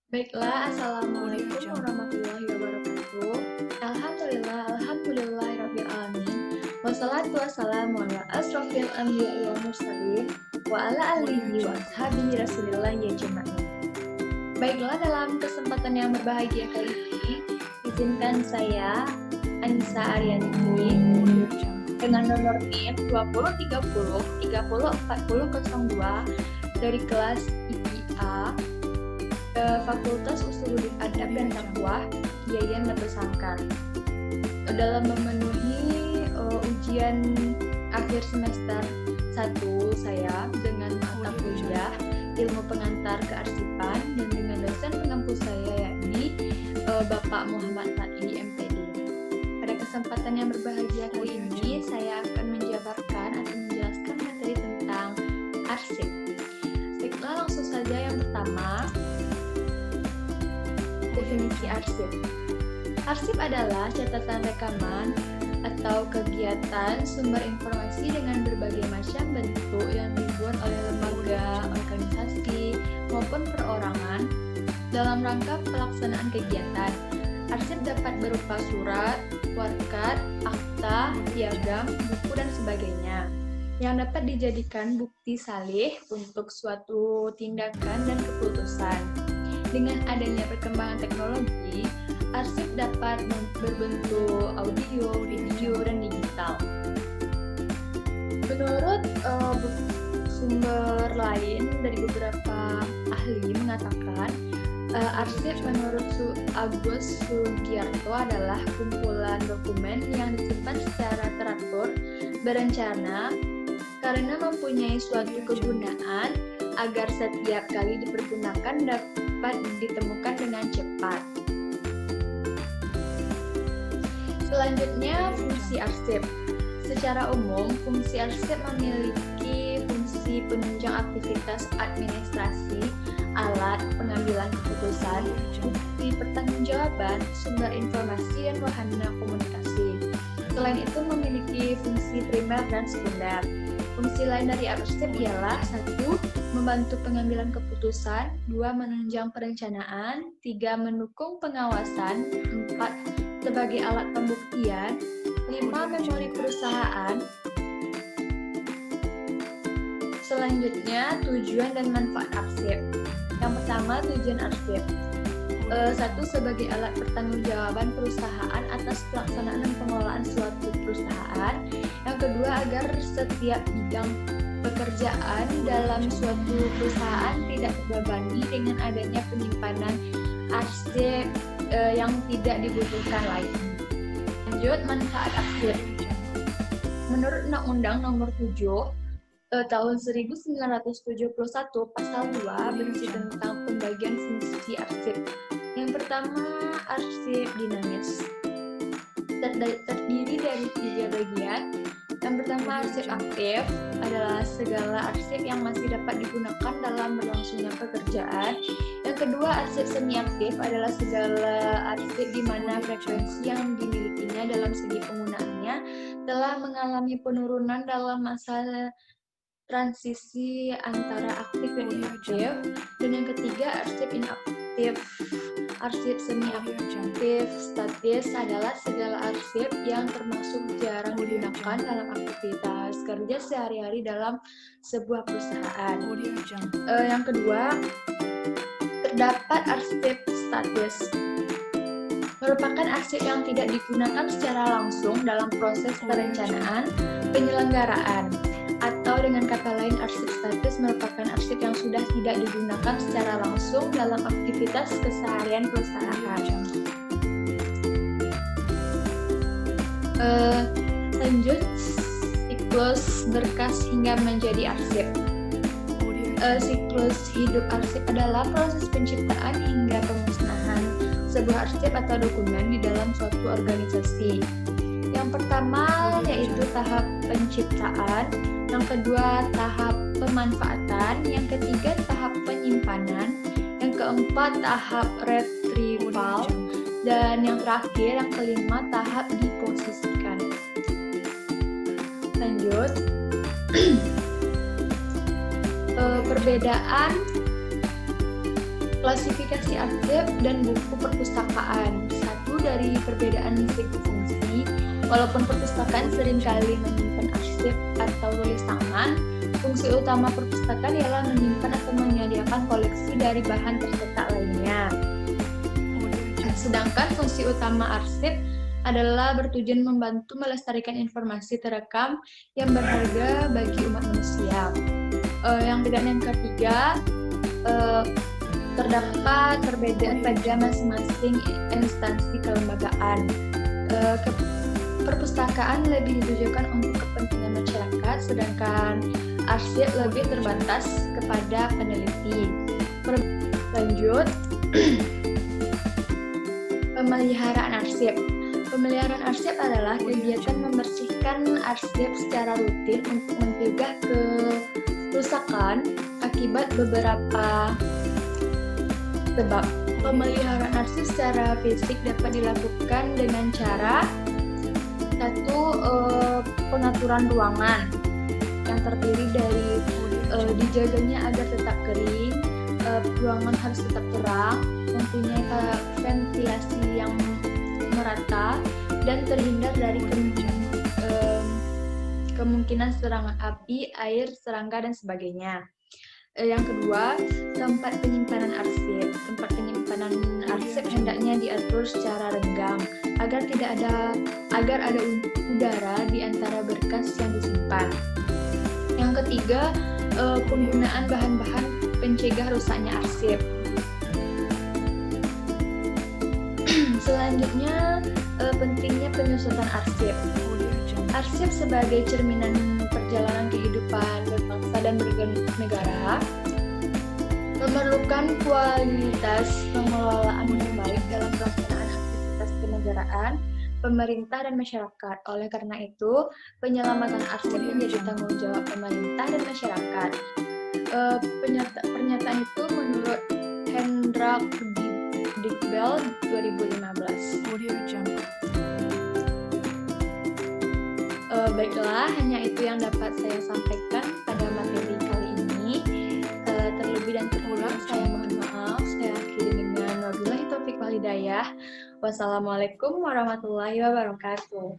Baiklah, Assalamualaikum warahmatullahi wabarakatuh. Alhamdulillah, alamin. Wassalatu wassalamu ala asrofil anbiya'i wal mursalin wa ala alihi wa ashabihi rasulillah ya jemaah. Baiklah, dalam kesempatan yang berbahagia kali ini, izinkan saya, Anissa Arianti, dengan nomor NIM 2030 304002 dari kelas IPA Fakultas Usuluddin Adab dan Taqwa Yayan Lebesangkar. Dalam memenuhi ujian akhir semester 1 saya dengan mata kuliah Ilmu Pengantar Kearsipan dan dengan dosen pengampu saya yakni Bapak Muhammad Fatih MPD. Pada kesempatan yang berbahagia kali ini saya akan menjabarkan atau menjelaskan materi tentang arsip. Baiklah, langsung saja yang pertama. Definisi arsip. Arsip adalah catatan rekaman atau kegiatan sumber informasi dengan berbagai macam bentuk yang dibuat oleh lembaga, organisasi, maupun perorangan dalam rangka pelaksanaan kegiatan. Arsip dapat berupa surat, warkat, akta, piagam, buku, dan sebagainya yang dapat dijadikan bukti salih untuk suatu tindakan dan keputusan. Dengan adanya perkembangan teknologi, arsip dapat berbentuk audio, video, dan digital. Menurut sumber lain dari beberapa ahli mengatakan, arsip menurut Agus Sugiarto adalah kumpulan dokumen yang disimpan secara teratur, berencana, karena mempunyai suatu kegunaan agar setiap kali dipergunakan dapat ditemukan dengan cepat. Selanjutnya, fungsi arsip. Secara umum, fungsi arsip memiliki fungsi penunjang aktivitas administrasi, alat pengambilan keputusan, bukti pertanggungjawaban, sumber informasi, dan wahana komunikasi. Selain itu, memiliki fungsi primer dan sekunder. Fungsi lain dari arsip ialah 1. Membantu pengambilan keputusan, 2. Menunjang perencanaan, 3. Mendukung pengawasan, 4. Sebagai alat pembuktian, 5. Memori perusahaan. Selanjutnya, tujuan dan manfaat arsip. Yang pertama, tujuan arsip. 1. Sebagai alat pertanggungjawaban perusahaan atas pelaksanaan dan pengelolaan suatu perusahaan. Yang kedua, agar setiap bidang pekerjaan dalam suatu perusahaan tidak terbebani dengan adanya penyimpanan arsip yang tidak dibutuhkan lagi. Lanjut, manfaat arsip. Menurut Undang-Undang Nomor 7 tahun 1971 Pasal 2 berisi tentang pembagian fungsi arsip. Yang pertama, arsip dinamis. Terdiri dari 3 bagian. Yang pertama, arsip aktif adalah segala arsip yang masih dapat digunakan dalam berlangsungnya pekerjaan. Yang kedua, arsip semi aktif adalah segala arsip di mana frekuensi yang dimilikinya dalam segi penggunaannya telah mengalami penurunan dalam masa transisi antara aktif dan inaktif. Dan yang ketiga, arsip inaktif. Arsip semi aktif statis adalah segala arsip yang termasuk jarang digunakan dalam aktivitas kerja sehari-hari dalam sebuah perusahaan. Yang kedua, terdapat arsip statis. Merupakan arsip yang tidak digunakan secara langsung dalam proses perencanaan, penyelenggaraan. Atau dengan kata lain, arsip statis merupakan arsip yang sudah tidak digunakan secara langsung dalam aktivitas keseharian perusahaan. Lanjut, siklus berkas hingga menjadi arsip. Siklus hidup arsip adalah proses penciptaan hingga pemusnahan sebuah arsip atau dokumen di dalam suatu organisasi. Yang pertama yaitu tahap penciptaan, yang kedua tahap pemanfaatan, yang ketiga tahap penyimpanan, yang keempat tahap retrieval, dan yang terakhir yang kelima tahap diposisikan. Lanjut. Perbedaan Klasifikasi arsip dan buku perpustakaan. Satu, dari perbedaan segi fungsi. Walaupun perpustakaan seringkali menyimpan arsip atau tulis tangan, fungsi utama perpustakaan ialah menyimpan atau menyediakan koleksi dari bahan tercetak lainnya. Sedangkan fungsi utama arsip adalah bertujuan membantu melestarikan informasi terekam yang berharga bagi umat manusia. Yang ketiga, terdapat perbedaan pada masing-masing instansi kelembagaan. Perpustakaan lebih ditujukan untuk kepentingan masyarakat, sedangkan arsip lebih terbatas kepada peneliti. Lanjut, pemeliharaan arsip. Pemeliharaan arsip adalah kegiatan membersihkan arsip secara rutin untuk mencegah kerusakan akibat beberapa sebab. Pemeliharaan arsip secara fisik dapat dilakukan dengan cara: satu, pengaturan ruangan yang terdiri dari dijaganya agar tetap kering, ruangan harus tetap terang, mempunyai ventilasi yang merata, dan terhindar dari kemungkinan serangan api, air, serangga, dan sebagainya. Yang kedua, tempat penyimpanan arsip. Tempat penyimpanan arsip hendaknya diatur secara renggang agar ada udara di antara berkas yang disimpan. Yang ketiga, penggunaan bahan-bahan pencegah rusaknya arsip. Selanjutnya, pentingnya penyusutan arsip. Arsip sebagai cerminan perjalanan kehidupan berbangsa dan bernegara memerlukan kualitas pengelolaan yang baik dalam pelaksanaan aktivitas kenegaraan, pemerintah, dan masyarakat. Oleh karena itu, penyelamatan arsip menjadi tanggung jawab pemerintah dan masyarakat. Pernyataan itu menurut Hendra Digbel 2015. Baiklah, hanya itu yang dapat saya sampaikan pada materi kali ini. Terlebih dan terkurang saya mohon maaf. Saya akhiri dengan wabillahi taufiq wal hidayah. Wassalamualaikum warahmatullahi wabarakatuh.